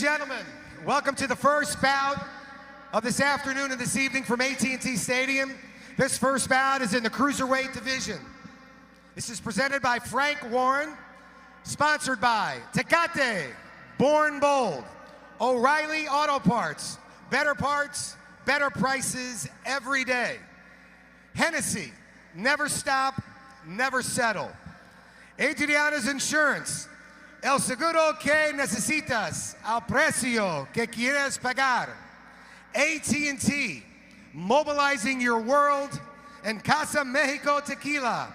gentlemen, welcome to the first bout of this afternoon and this evening from AT&T Stadium. This first bout is in the cruiserweight division. This is presented by Frank Warren, sponsored by Tecate, Born Bold, O'Reilly Auto Parts, better prices every day. Hennessy, never stop, never settle. Adriana's Insurance, el seguro que necesitas, al precio que quieres pagar. AT&T, mobilizing your world, and Casa Mexico Tequila,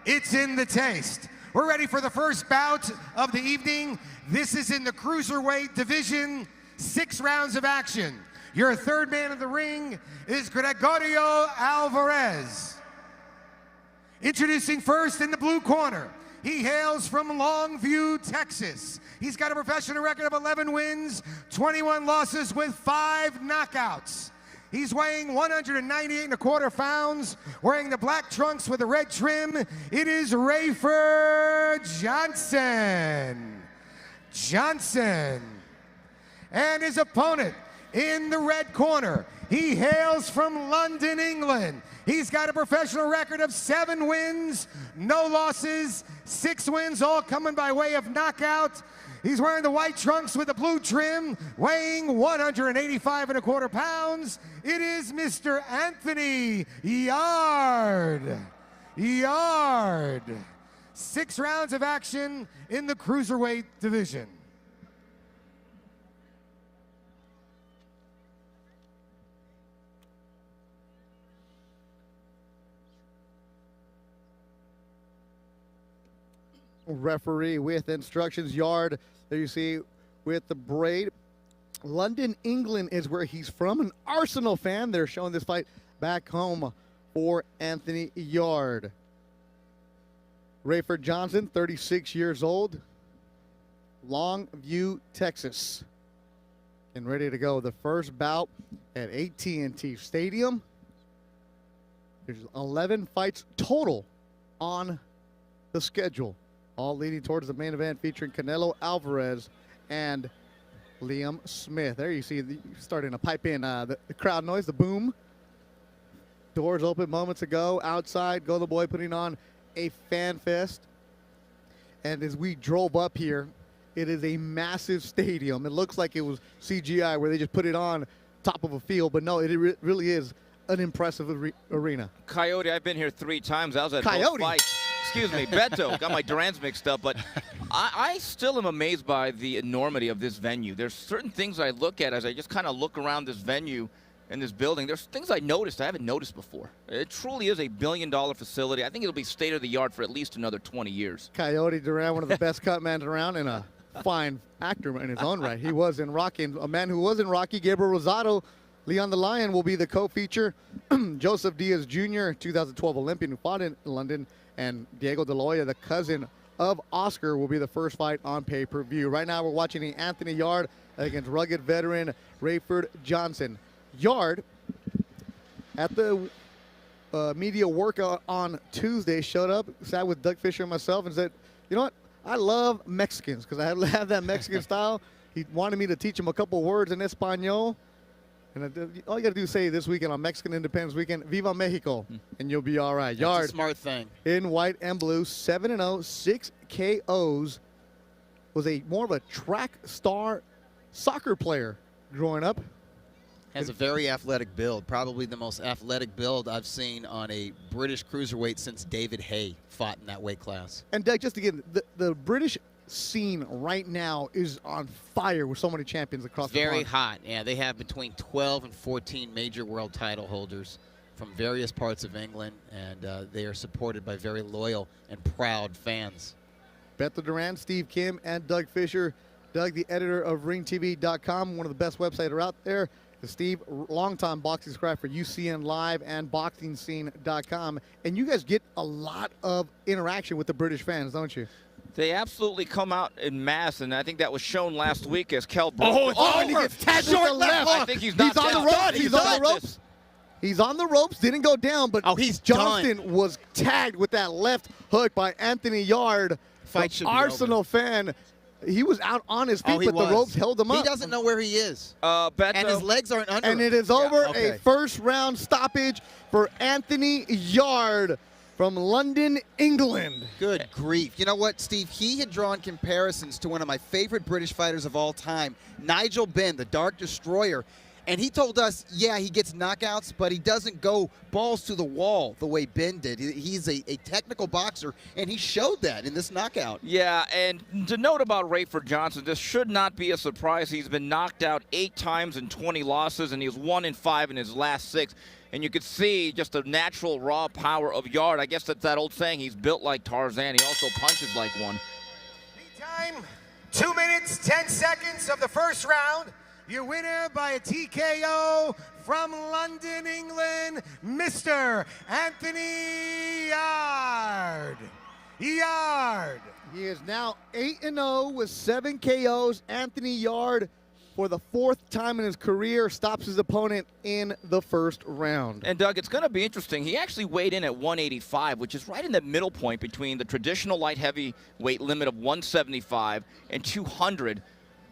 it's in the taste. We're ready for the first bout of the evening. This is in the cruiserweight division, 6 rounds of action. Your third man in the ring is Gregorio Alvarez. Introducing first in the blue corner, he hails from Longview, Texas. He's got a professional record of 11 wins, 21 losses with 5 knockouts. He's weighing 198.25 pounds, wearing the black trunks with the red trim. It is Rayford Johnson. And his opponent in the red corner, he hails from London, England. He's got a professional record of 7 wins, no losses, 6 wins, all coming by way of knockout. He's wearing the white trunks with the blue trim, weighing 185.25 pounds. It is Mr. Anthony Yard. 6 rounds of action in the cruiserweight division. Referee with instructions. Yard, there you see with the braid. London, England is where he's from. An Arsenal fan. They're showing this fight back home for Anthony Yard. Rayford Johnson, 36 years old. Longview, Texas. And ready to go. The first bout at AT&T Stadium. There's 11 fights total on the schedule, all leading towards the main event featuring Canelo Alvarez and Liam Smith. There you see starting to pipe in the crowd noise, the boom. Doors open moments ago. Outside, Go the Boy putting on a fan fest. And as we drove up here, it is a massive stadium. It looks like it was CGI where they just put it on top of a field, but no, it really is an impressive arena. Coyote, I've been here 3 times. I was at both fights. Excuse me, Beto. Got my Durans mixed up, but I still am amazed by the enormity of this venue. There's certain things I look at as I just kind of look around this venue and this building. There's things I noticed I haven't noticed before. It truly is a billion-dollar facility. I think it'll be state-of-the-art for at least another 20 years. Coyote Duran, one of the best cut men around and a fine actor in his own right. He was in Rocky, and a man who was in Rocky, Gabriel Rosado, Leon the Lion will be the co-feature. Joseph Diaz Jr., 2012 Olympian who fought in London, and Diego De Loya, the cousin of Oscar, will be the first fight on pay-per-view. Right now we're watching the Anthony Yard against rugged veteran Rayford Johnson. Yard, at the media workout on Tuesday, showed up, sat with Doug Fisher and myself and said, you know what, I love Mexicans because I have that Mexican style. He wanted me to teach him a couple words in Espanol. And all you got to do is say this weekend on Mexican Independence Weekend, Viva Mexico, and you'll be all right. Yard, that's a smart thing. In white and blue, 7-0, 6 KOs. Was more of a track star soccer player growing up. Has a very athletic build, probably the most athletic build I've seen on a British cruiserweight since David Hay fought in that weight class. And Doug, just again, the British scene right now is on fire with so many champions across the pond. Very hot. Yeah, they have between 12 and 14 major world title holders from various parts of England, and they are supported by very loyal and proud fans. Beto Duran, Steve Kim, and Doug Fisher. Doug, the editor of RingTV.com, one of the best websites out there. Steve, longtime boxing scribe for UCN Live and BoxingScene.com. And you guys get a lot of interaction with the British fans, don't you? They absolutely come out in mass, and I think that was shown last week as Kel broke. And he gets tagged with the left. I think he's not on the ropes. He's on the ropes. He's on the ropes. Didn't go down, but Johnston was tagged with that left hook by Anthony Yard, Fight should be Arsenal over. fan. He was out on his feet, Oh, but the ropes held him up. He doesn't know where he is. Beto. And his legs aren't under And him. it is over. Yeah, okay. A first-round stoppage for Anthony Yard from London, England. Good grief. You know what, Steve? He had drawn comparisons to one of my favorite British fighters of all time, Nigel Benn, the Dark Destroyer. And he told us, yeah, he gets knockouts, but he doesn't go balls to the wall the way Ben did. He's a technical boxer, and he showed that in this knockout. Yeah, and to note about Rayford Johnson, this should not be a surprise. He's been knocked out 8 times in 20 losses, and he was 1-5 in his last 6. And you could see just the natural raw power of Yard. I guess that's that old saying, he's built like Tarzan. He also punches like one. Time, 2 minutes, 10 seconds of the first round. Your winner by a TKO from London, England, Mr. Anthony Yard. Yard. He is now 8-0 with 7 KOs. Anthony Yard, for the 4th time in his career, stops his opponent in the first round. And Doug, it's going to be interesting. He actually weighed in at 185, which is right in the middle point between the traditional light heavyweight limit of 175 and 200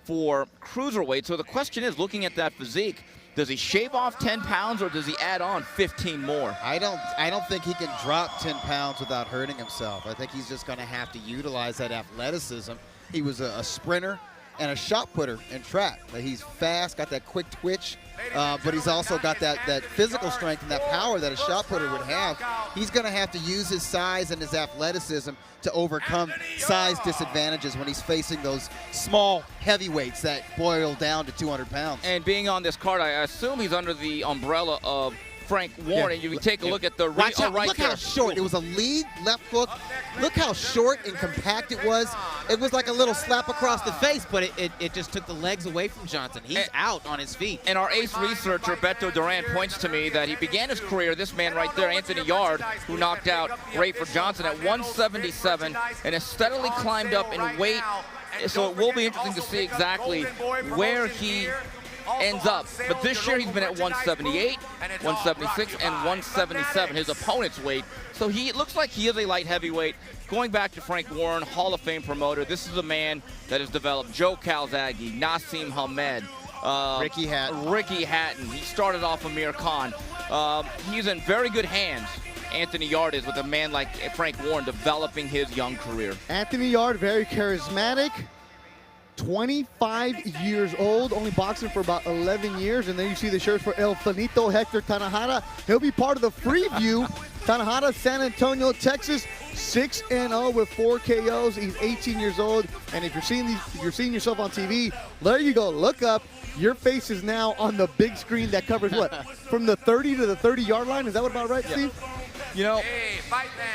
for cruiserweight. So the question is, looking at that physique, does he shave off 10 pounds or does he add on 15 more? I don't think he can drop 10 pounds without hurting himself. I think he's just going to have to utilize that athleticism. He was a sprinter and a shot putter in track. He's fast, got that quick twitch, but he's also got that physical strength and that power that a shot putter would have. He's going to have to use his size and his athleticism to overcome size disadvantages when he's facing those small heavyweights that boil down to 200 pounds. And being on this card, I assume he's under the umbrella of Frank Warren, and you can take a look at the Watch out, right look there. how short. It was a lead left hook. Look how short and compact it was. It was like a little slap across the face, but it just took the legs away from Johnson. He's out on his feet. And our ace researcher, Beto Duran, points to me that he began his career, this man right there, Anthony Yard, who knocked out Rayford Johnson at 177 and has steadily climbed up in weight. So it will be interesting to see exactly where he ends up. But this year he's been at 178, 176, and 177, his opponent's weight. So he looks like he is a light heavyweight. Going back to Frank Warren, Hall of Fame promoter, this is a man that has developed Joe Calzaghe, Nassim Hamed, Ricky Hatton. He started off Amir Khan. He's in very good hands, Anthony Yard is, with a man like Frank Warren developing his young career. Anthony Yard, very charismatic. 25 years old, only boxing for about 11 years, and then you see the shirts for El Finito, Hector Tanajara. He'll be part of the Freeview. Tanajara, San Antonio, Texas, 6-0 with 4 KOs. He's 18 years old, and if you're seeing yourself on TV, there you go. Look up. Your face is now on the big screen that covers what? From the 30 to the 30-yard line? Is that about right, Steve? You know,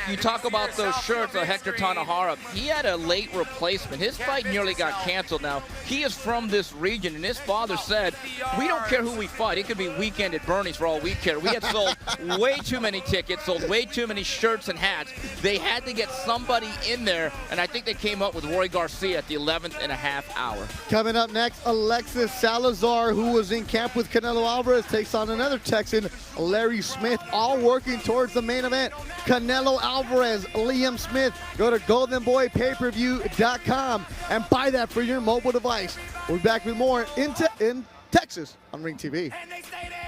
you talk about those shirts of Hector Tanajara. He had a late replacement. His fight nearly got canceled now. He is from this region, and his father said, we don't care who we fight. It could be Weekend at Bernie's for all we care. We had sold way too many tickets, sold way too many shirts and hats. They had to get somebody in there, and I think they came up with Roy Garcia at the 11th and a half hour. Coming up next, Alexis Salazar, who was in camp with Canelo Alvarez, takes on another Texan, Larry Smith, all working towards the main event. Canelo Alvarez, Liam Smith. Go to goldenboypayperview.com and buy that for your mobile device. We'll be back with more in Texas on Ring TV. And they stay there.